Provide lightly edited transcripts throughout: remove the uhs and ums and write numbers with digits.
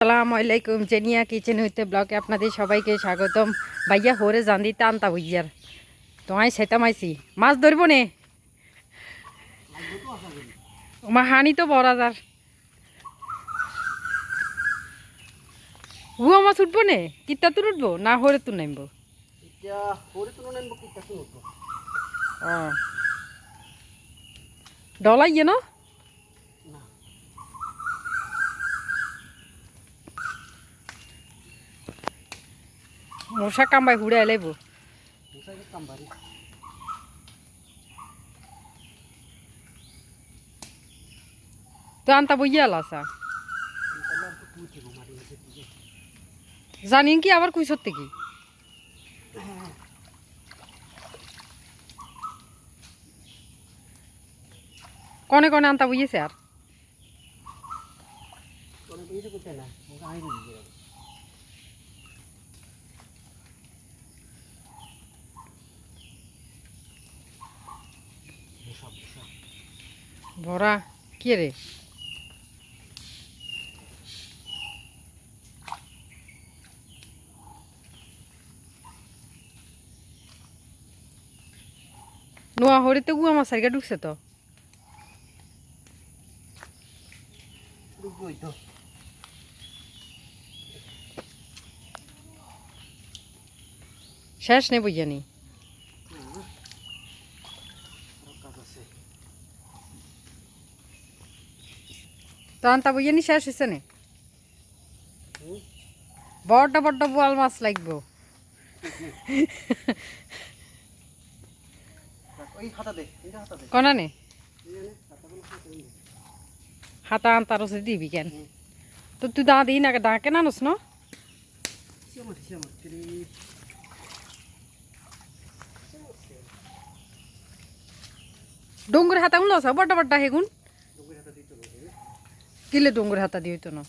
আসসালামু আলাইকুম। জেনিয়া কিচেন হইতে ব্লগে আপনাদের সবাইকে স্বাগতম। ভাইয়া হরে জান্দি টানতা হইয়ার তোমায় সেতাম আইসি মাছ ধরবো নে মা হানি তো বড় যার গুয়া মাছ উঠবো নে কিত্তা তুন উঠবো না হরে তুন নামবো ডলাই ন মশা কামবাই হুড়ে আইলাইব তো আনতা বইয়া আলাসা জানি কি আবার কুইসর থেকে কনে কনে আনতা বইয়েছে আর ভরা কে রে নোয়া হরিতে গুয়া মাছ সারিকা ঢুকছে তো শেষ নেই বইয়ানি তো আনতা বইয়ানি শেষ হয়েছে নে বড় বড় বোয়াল মাছ লাগবো কনা নে হাতা আনতার ওসে দিবি কেন তো তুই দা দিই না দা কেন আনস না ডোঙ্গুর হাতা উনলো সব বড় বড় হেগুন কিলে ডোঙ্গুর হাতা দিয়ে হইতো না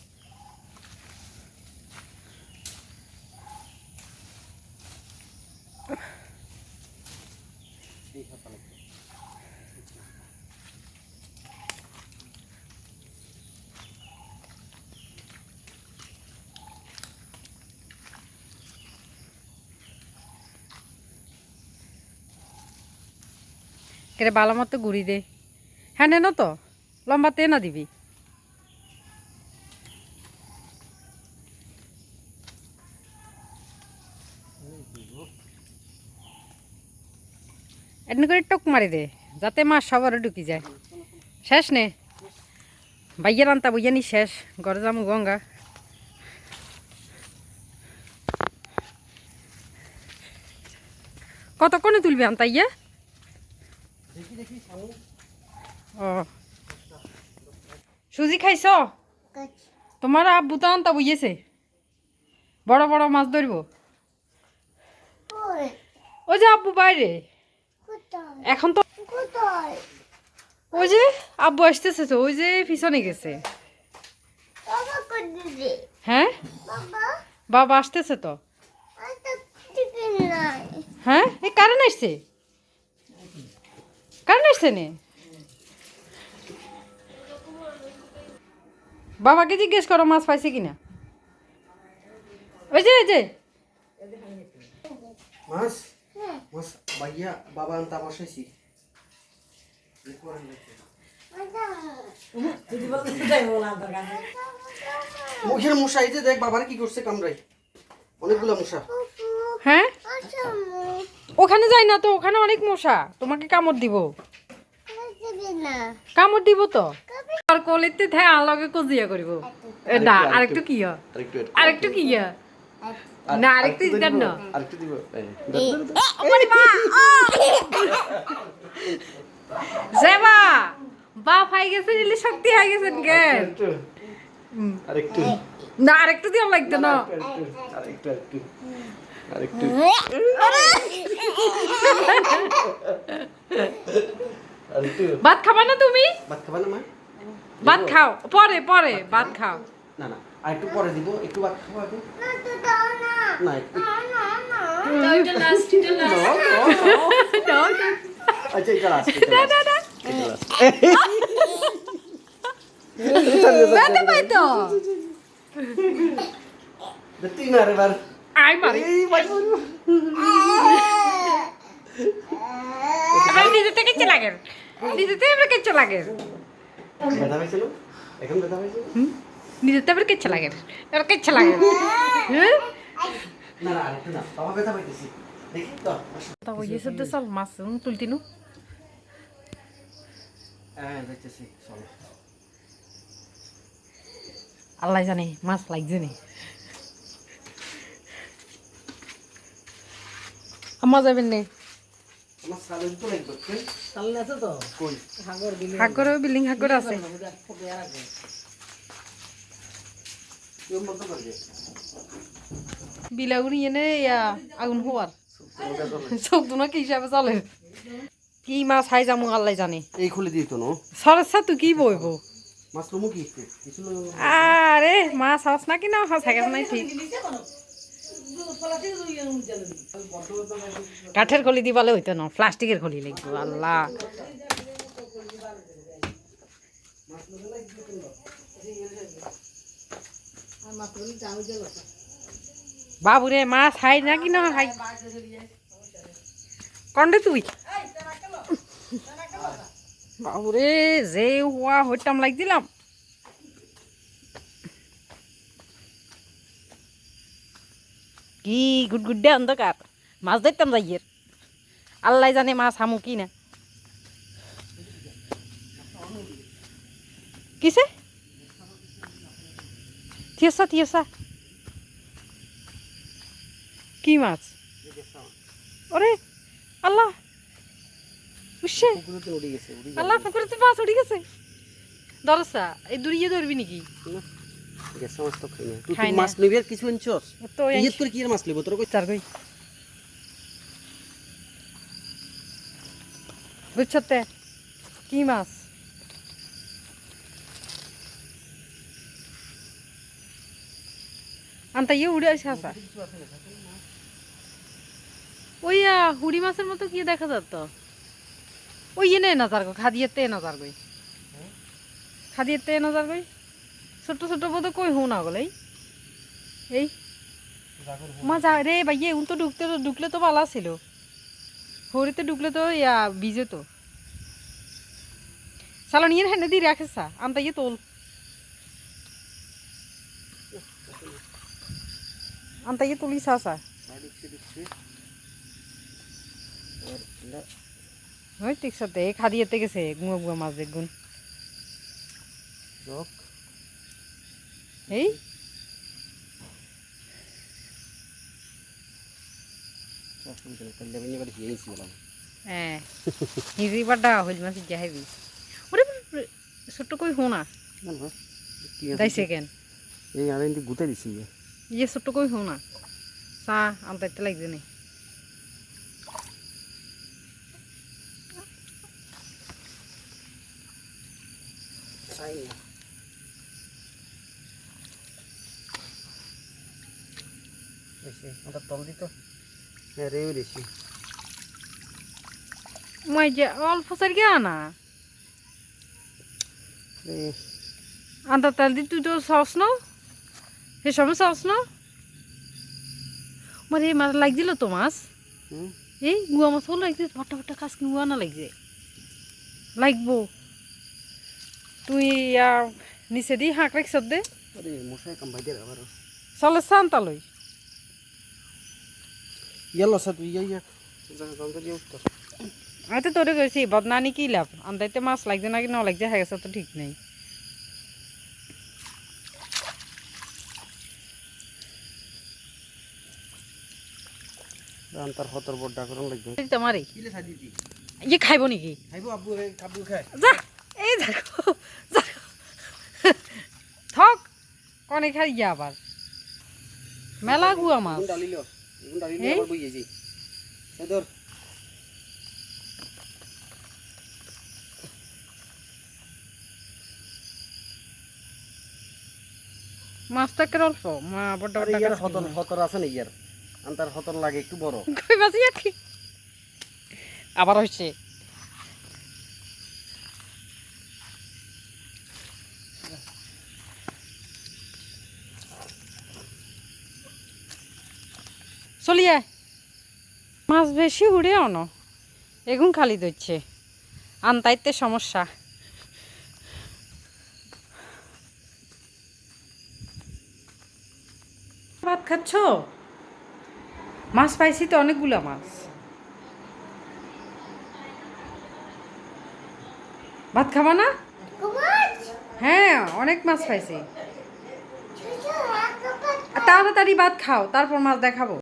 কেরে বালা মতো ঘুরি দে হ্যাঁ নে তো লম্বা তে না দিবি এমনি করে টক মারি দে যাতে মাছ সবার ঢুকি যায় শেষ নে ভাইয়ের আনতা বইয়ানি শেষ ঘরে যাবো গঙ্গা কতক্ষণে তুলবি আনতা ইয়ে ও সুজি খাইছ তোমার আব্বু তো আনতা বইয়েছে বড় বড় মাছ ধরবো ওই যে আব্বু বাইরে এখন তো ওই যে আব্বু আসতেছে তো ওই যে পিছনে গেছে হ্যাঁ বাবা আসতেছে তো হ্যাঁ এই কারেন্ট আসছে কারেন্ট আসছে নে বাবাকে জিজ্ঞেস করো মাছ পাইছে কিনা ওই যে মাছ মাছ ভাইয়া বাবা আনতা বসাইছি মুখের মশা এই যে দেখ বাবার কি করছে কামড়াই অনেকগুলো মশা হ্যাঁ ওখানে যাই না তো ওখানে অনেক মশা তোমাকে কামড় দিব কামড় দিব তো আর কলিতে থাই আলগে কজিয়া করিব না আরেকটু কি আরেকটু কি না আরেকটু দেন না আরেকটু দিব ওরে মা জেবা বাপ হাই গেছে নিলে শক্তি হাই গেছেন কেন আরেকটু না আরেকটু দিও লাগতো না আরেকটু আরেকটু আরেকটু ভাত খাবা না তুমি ভাত খাবা না মা ভাত খাও পরে পরে ভাত খাও না না আরেকটু পরে দিব একটু ভাত খাবো আগে না একটু আচ্ছা এটা লাস্ট ব্যথা পাই তো তুই মার এবার আই মারি এই ভাই আবার নিজে থেকে কেচ্ছে লাগে নিজে থেকে আবার কেচ্ছে লাগে ব্যথা হয়েছিল এখন ব্যথা হয়েছিল নিজে থেকে আবার কেচ্ছে লাগে এবার কেচ্ছে লাগে হ্যাঁ না না আরেকটু না বাবা ব্যথা পাইতেছি দেখি তো তা ওই এসব তো চল মাছ তুলতিনু হ্যাঁ যাইতেছি চলো আল্লাহ জানে মাছ লাগছে নি আম্মা যাবেন নে আমার সালেন তো লাগবে সামনে আছে তো কই হাগরে বিল্ডিং হাগরে আছে কেউ বলতে পারবে বিলাগুনি এনে আগুন হওয়ার সব দুনা কি হিসাবে চলে কি মাছ হাই যামু আল্লাহ জানে এই খুলে দিত না সরসা তুই কি বইব মাছ লমু কি কিছু না আরে মাছ হাস নাকি না হাস হাগে নাই ঠিক কাঠের খলি দিবালে হইতো না প্লাস্টিকের খলি লাগবে আল্লাহ বাবুরে মাছ হাই নাকি না হাই কন্ডে তুই বাবুরে যে হওয়া হইতাম লাগ দিলাম কি গুডগুড্ডে অন্ধকার মাছ ধরতাম যাইয়ের আল্লাহ জানে মাছ হামু কি না কিসে থিয়েসা থিয়েসা কি মাছ ওরে আল্লাহ উসে পুকুরেতে উড়ে গেছে আল্লাহ পুকুরেতে মাছ উঠে গেছে দরসা এই দূরিয়ে ধরবি নাকি গেছে মাছ তো খাই না তুই খাই না। মাছ নিবি আর কিছু আনছস তো এই তোর কি এর মাছ লিব তোর কই চার কই বুঝছতে কি মাছ আনতা ইয়ে উড়ে আসে আসা ওইয়া হুড়ি মাছের মতো কি দেখা যাত ওই ইয়ে নেই নজর গো খাদিয়েতে নজর গই খাদিয়েতে নজর গই ছোট ছোট বোধ কই হু না গলাই এই মজা রে ভাইয়ে উন তো ঢুকলে তো ভালো ছিল হরিতে ঢুকলে তো ইয়া ভিজে তো সালো নিয়ে হেনে দিয়ে রাখেছা আনতা ইয়ে তোল আনতা ইয়ে তুলি সাসা ওই ঠিক সাথে খাদিয়েতে গেছে গুয়া গুয়া মাছ দেখুন এই হ্যাঁ হিজি বাড্ডা হইল মাছ গিয়া হেবি ওরে ছোট্ট কই হোনা দাই সেকেন্ড এই আর এন্ড গুতে দিছি ইয়ে ছোট্ট কই হোনা চা আনতে লাগছে নি চাই না এসে ওটা তল দিত হ্যাঁ রেও দিছি মই যে অল্প সার গিয়া না আনতে তেল দি তুই তো সস ন সে সময় সস ন মানে মাছ লাগছিল তো মাছ এই গুয়া মাছ হলো লাগছে ফটা ফটা কাজ গুয়া না লাগছে লাগবো তুই নিচে দি হাঁক রাখছ দে আরে মশাই কাম ভাই দে আবার চলে চান্তা লই ইয়ালো সা তুই ইয়া জায়গা গন্ধ দিয়ে উঠতো আমি তো তোরে কইছি বদনানি কি লাভ আন্দাইতে মাছ লাগছে নাকি না লাগছে হয়ে গেছে তো ঠিক নেই তার হতর বড় করন লাগবে তোমারই কিলে খাই দিতি ইয়ে খাইব নাকি খাইবো আব্বু রে কাবু খায় যা এই দেখো থক কনে খাই গিয়া আবার মেলা গুয়া মাছ ডালিলো ডালিলো এই? আবার বইয়ে যাই সেদর মাছটা কে অল্প মা বড় বড় ইয়ার হতর হতর আছে না ইয়ার আন্তার হতর লাগে একটু বড় কই মাছ ইয়া ঠিক আবার হইছে চলিয়ে মাছ বেশি উড়ে অন এগুন খালি দইছে আনতাইতে সমস্যা। ভাত খাচ্ছ? মাছ পাইছি তো অনেকগুলা মাছ। ভাত খাবা না? হ্যাঁ অনেক মাছ পাইছি। তাড়াতাড়ি ভাত খাও তারপর মাছ দেখাবো।